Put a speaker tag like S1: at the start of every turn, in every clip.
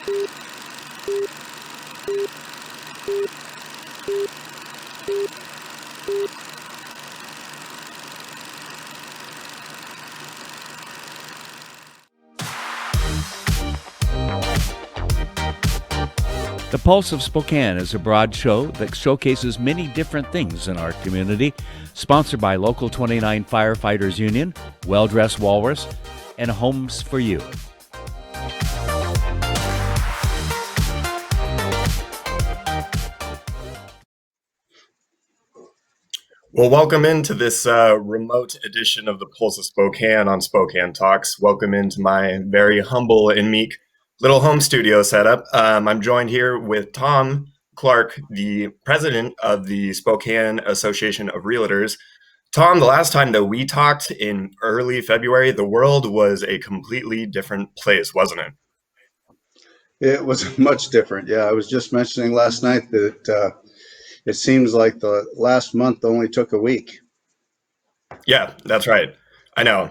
S1: The Pulse of Spokane is a broad show that showcases many different things in our community, sponsored by Local 29 Firefighters Union, Well Dressed Walrus, and Homes for You.
S2: Well, welcome into this remote edition of the Pulse of Spokane on Spokane Talks. Welcome into my very humble and meek little home studio setup. I'm joined here with Tom Clark, the president of the Spokane Association of REALTORs. Tom, the last time that we talked in early February, the world was a completely different place, wasn't it?
S3: It was much different. Yeah, I was just mentioning last night that it seems like the last month only took a week.
S2: Yeah, that's right. I know.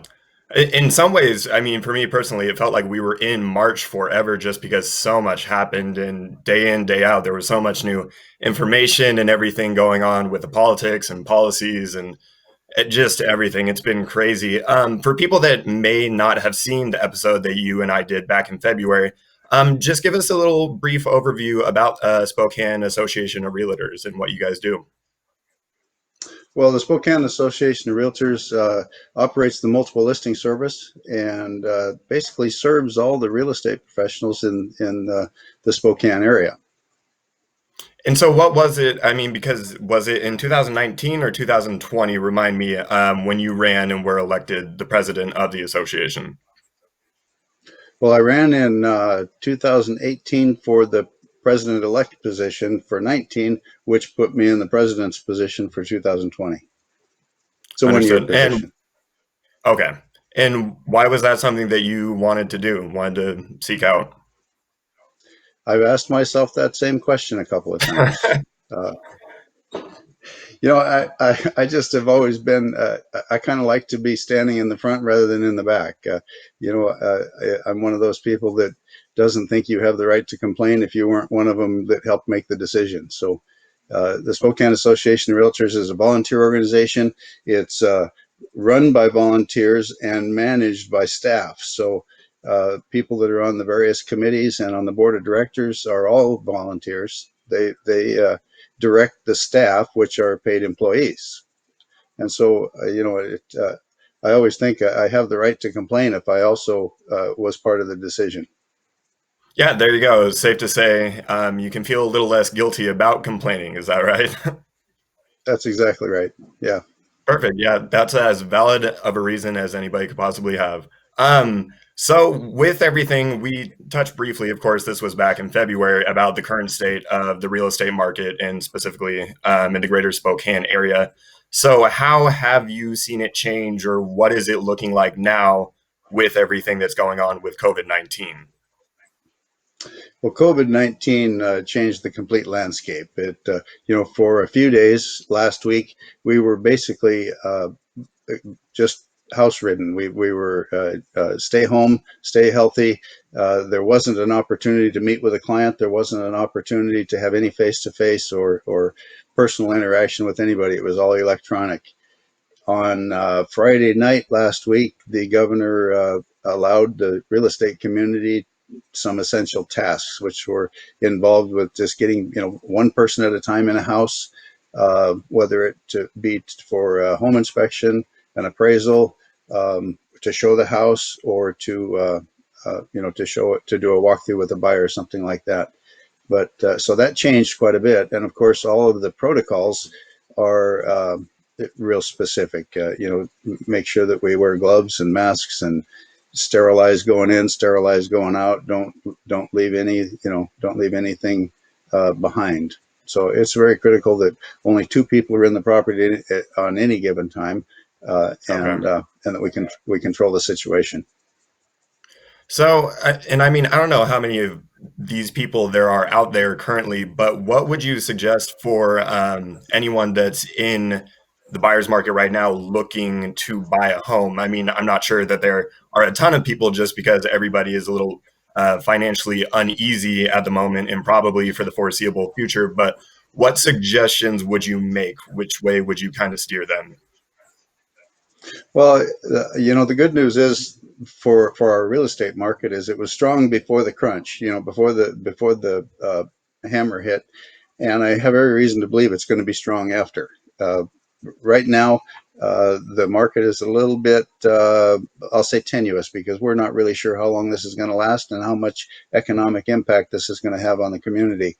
S2: In some ways, I mean, for me personally, it felt like we were in March forever just because so much happened, and day in, day out, there was so much new information and everything going on with the politics and policies and just everything. It's been crazy. For people that may not have seen the episode that you and I did back in February, just give us a little brief overview about Spokane Association of Realtors and what you guys do.
S3: Well, the Spokane Association of Realtors operates the multiple listing service and basically serves all the real estate professionals in the Spokane area.
S2: And so what was it? I mean, because was it in 2019 or 2020? Remind me, when you ran and were elected the president of the association.
S3: Well, I ran in 2018 for the president-elect position for 19, which put me in the president's position for 2020. It's a one-year position.
S2: Okay. And why was that something that you wanted to do, wanted to seek out?
S3: I've asked myself that same question a couple of times. I just have always been, I kind of like to be standing in the front rather than in the back. I'm one of those people that doesn't think you have the right to complain if you weren't one of them that helped make the decision. So the Spokane Association of Realtors is a volunteer organization. It's run by volunteers and managed by staff. So people that are on the various committees and on the board of directors are all volunteers. They direct the staff, which are paid employees. And so, I always think I have the right to complain if I also was part of the decision.
S2: Yeah, there you go. It's safe to say you can feel a little less guilty about complaining. Is that right?
S3: That's exactly right. Yeah.
S2: Perfect. Yeah, that's as valid of a reason as anybody could possibly have. So with everything, we touched briefly, of course, this was back in February, about the current state of the real estate market and specifically in the greater Spokane area. So how have you seen it change, or what is it looking like now with everything that's going on with COVID-19?
S3: Well, COVID-19 changed the complete landscape. It, for a few days last week, we were basically just house ridden. We were stay home, stay healthy. There wasn't an opportunity to meet with a client. There wasn't an opportunity to have any face-to-face or personal interaction with anybody. It was all electronic. On Friday night last week, the governor allowed the real estate community some essential tasks, which were involved with just getting one person at a time in a house, whether it to be for a home inspection, an appraisal, to show the house, or to show it, to do a walkthrough with a buyer or something like that. But so that changed quite a bit, and of course all of the protocols are real specific. Make sure that we wear gloves and masks and sterilize going in, sterilize going out. Don't leave anything behind. So it's very critical that only two people are in the property on any given time, and that we control the situation.
S2: So, and I mean, I don't know how many of these people there are out there currently, but what would you suggest for anyone that's in the buyer's market right now looking to buy a home? I mean, I'm not sure that there are a ton of people, just because everybody is a little financially uneasy at the moment and probably for the foreseeable future. But what suggestions would you make? Which way would you kind of steer them?
S3: Well, the good news is for our real estate market is it was strong before the crunch, before the hammer hit, and I have every reason to believe it's going to be strong after. Uh, right now, the market is a little bit, I'll say, tenuous because we're not really sure how long this is going to last and how much economic impact this is going to have on the community.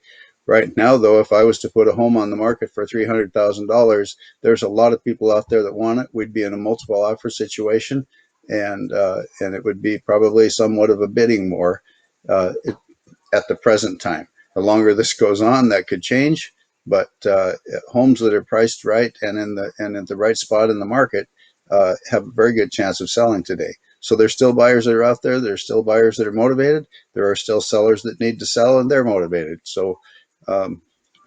S3: Right now, though, if I was to put a home on the market for $300,000, there's a lot of people out there that want it. We'd be in a multiple offer situation, and it would be probably somewhat of a bidding war. At the present time. The longer this goes on, that could change. But homes that are priced right and in the right spot in the market have a very good chance of selling today. So there's still buyers that are out there. There's still buyers that are motivated. There are still sellers that need to sell, and they're motivated. So um,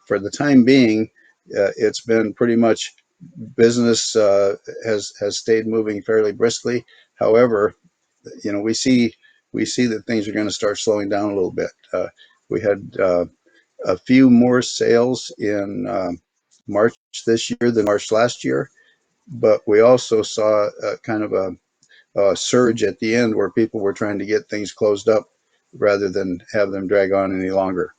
S3: for the time being, it's been pretty much business has stayed moving fairly briskly. However, we see that things are going to start slowing down a little bit. We had a few more sales in March this year than March last year, but we also saw kind of a surge at the end where people were trying to get things closed up rather than have them drag on any longer.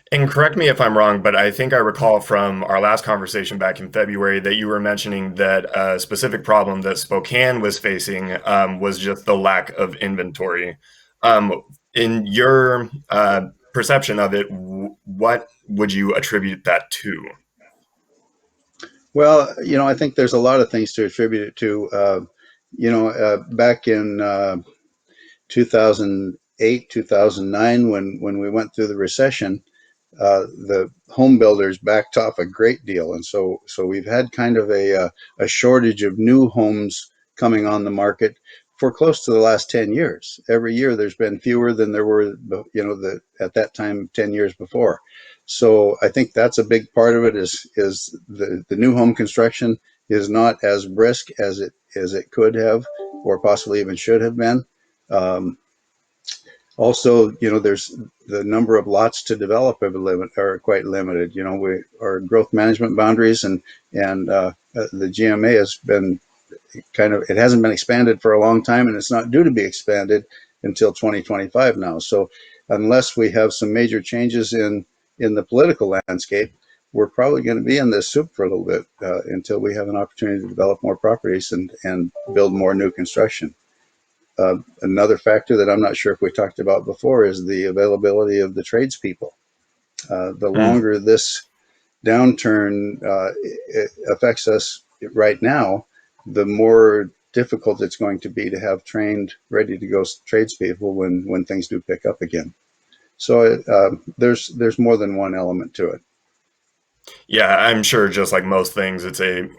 S2: And correct me if I'm wrong, but I think I recall from our last conversation back in February that you were mentioning that a specific problem that Spokane was facing was just the lack of inventory. In your perception of it, what would you attribute that to?
S3: Well, I think there's a lot of things to attribute it to. Back in 2008, 2009, when we went through the recession, the home builders backed off a great deal, and so we've had kind of a shortage of new homes coming on the market for close to the last 10 years. Every year there's been fewer than there were, at that time 10 years before. So I think that's a big part of it is the new home construction is not as brisk as it could have or possibly even should have been. Um, Also, there's the number of lots to develop are quite limited. Our growth management boundaries and the GMA has been it hasn't been expanded for a long time, and it's not due to be expanded until 2025 now. So unless we have some major changes in the political landscape, we're probably going to be in this soup for a little bit until we have an opportunity to develop more properties and build more new construction. Another factor that I'm not sure if we talked about before is the availability of the tradespeople. The
S2: Hmm.
S3: longer this downturn it affects us right now, the more difficult it's going to be to have trained, ready to go tradespeople when things do pick up again. So there's more than one element to it.
S2: Yeah, I'm sure just like most things, it's a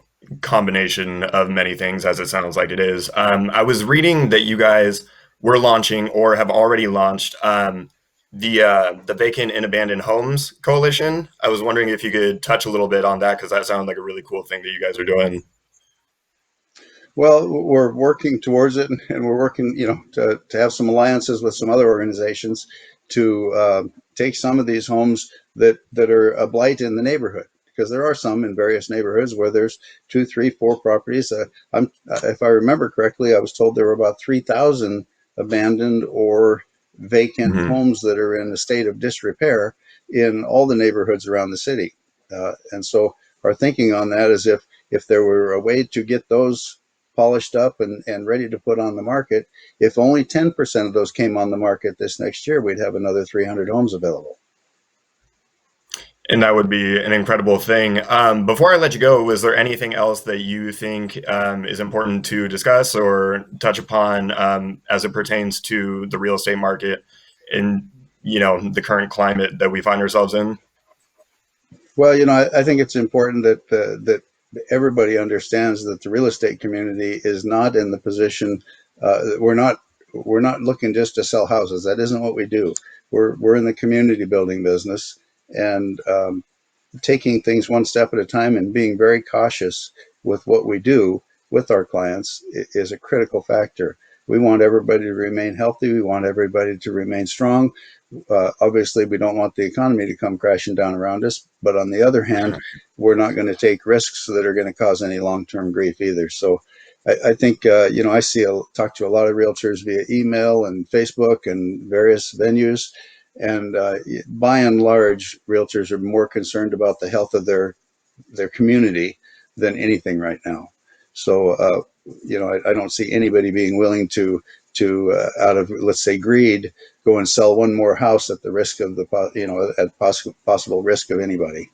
S2: combination of many things, as it sounds like it is. I was reading that you guys were launching or have already launched the Vacant and Abandoned Homes Coalition. I was wondering if you could touch a little bit on that because that sounded like a really cool thing that you guys are doing.
S3: Well, we're working towards it, and we're working, to have some alliances with some other organizations to take some of these homes that are a blight in the neighborhood, because there are some in various neighborhoods where there's two, three, four properties. If I remember correctly, I was told there were about 3,000 abandoned or vacant
S2: Hmm.
S3: homes that are in a state of disrepair in all the neighborhoods around the city. And so our thinking on that is if there were a way to get those polished up and ready to put on the market, if only 10% of those came on the market this next year, we'd have another 300 homes available.
S2: And that would be an incredible thing. Before I let you go, was there anything else that you think is important to discuss or touch upon as it pertains to the real estate market in the current climate that we find ourselves in?
S3: Well, I think it's important that everybody understands that the real estate community is not in the position. We're not looking just to sell houses. That isn't what we do. We're in the community building business, and taking things one step at a time and being very cautious with what we do with our clients is a critical factor. We want everybody to remain healthy. We want everybody to remain strong. Obviously, we don't want the economy to come crashing down around us. But on the other hand, we're not going to take risks that are going to cause any long-term grief either. So I think, I talk to a lot of realtors via email and Facebook and various venues. And by and large, realtors are more concerned about the health of their community than anything right now. So, I don't see anybody being willing to out of, let's say, greed, go and sell one more house at the risk of at possible risk of anybody.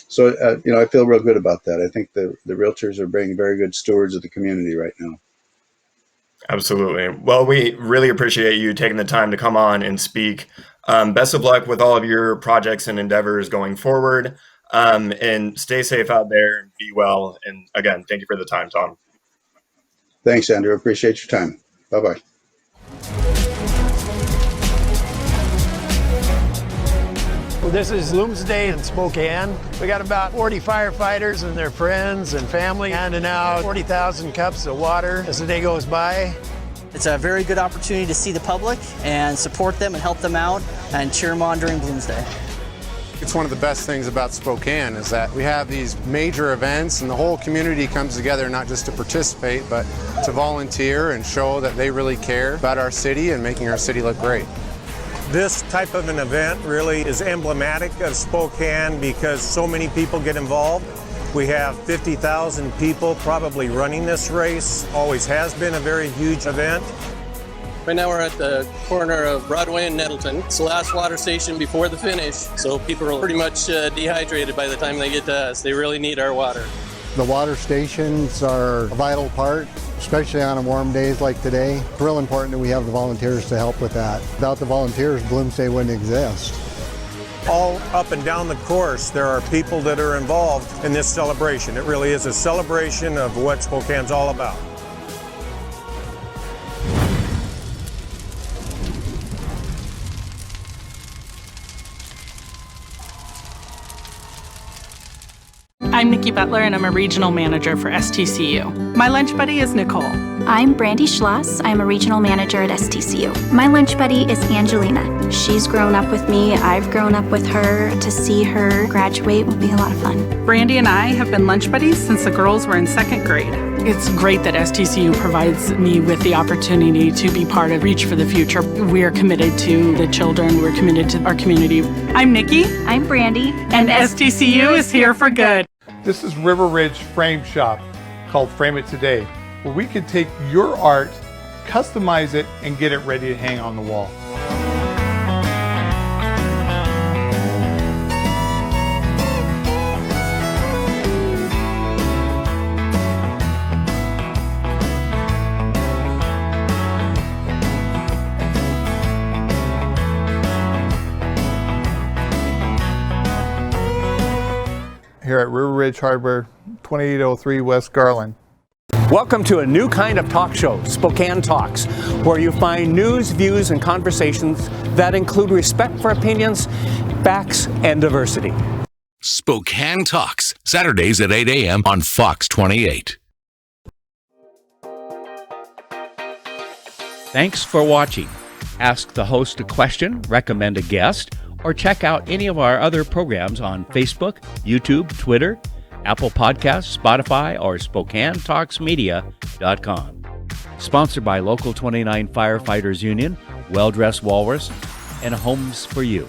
S3: So, I feel real good about that. I think the realtors are being very good stewards of the community right now.
S2: Absolutely. Well, we really appreciate you taking the time to come on and speak. Best of luck with all of your projects and endeavors going forward. And stay safe out there and be well. And again, thank you for the time, Tom.
S3: Thanks, Andrew. Appreciate your time. Bye-bye.
S4: Well, this is Bloomsday in Spokane. We got about 40 firefighters and their friends and family handing out 40,000 cups of water as the day goes by.
S5: It's a very good opportunity to see the public and support them and help them out and cheer them on during Bloomsday.
S6: It's one of the best things about Spokane is that we have these major events and the whole community comes together not just to participate, but to volunteer and show that they really care about our city and making our city look great.
S4: This type of an event really is emblematic of Spokane because so many people get involved. We have 50,000 people probably running this race. Always has been a very huge event.
S7: Right now we're at the corner of Broadway and Nettleton. It's the last water station before the finish, so people are pretty much dehydrated by the time they get to us. They really need our water.
S8: The water stations are a vital part, especially on warm days like today. It's real important that we have the volunteers to help with that. Without the volunteers, Bloomsday wouldn't exist.
S4: All up and down the course, there are people that are involved in this celebration. It really is a celebration of what Spokane's all about.
S9: I'm Nikki Butler, and I'm a regional manager for STCU. My lunch buddy is Nicole.
S10: I'm Brandy Schloss. I'm a regional manager at STCU. My lunch buddy is Angelina. She's grown up with me. I've grown up with her. To see her graduate will be a lot of fun.
S9: Brandy and I have been lunch buddies since the girls were in second grade. It's great that STCU provides me with the opportunity to be part of Reach for the Future. We are committed to the children. We're committed to our community. I'm Nikki.
S10: I'm Brandy.
S9: And STCU is here for good.
S11: This is River Ridge Frame Shop, called Frame It Today, where we can take your art, customize it, and get it ready to hang on the wall. Here at River Ridge Hardware, 2803 West Garland.
S12: Welcome to a new kind of talk show, Spokane Talks, where you find news, views, and conversations that include respect for opinions, facts, and diversity.
S13: Spokane Talks, Saturdays at 8 a.m. on Fox 28.
S1: Thanks for watching. Ask the host a question, recommend a guest, or check out any of our other programs on Facebook, YouTube, Twitter, Apple Podcasts, Spotify, or SpokaneTalksMedia.com. Sponsored by Local 29 Firefighters Union, Well Dressed Walrus, and Homes for You.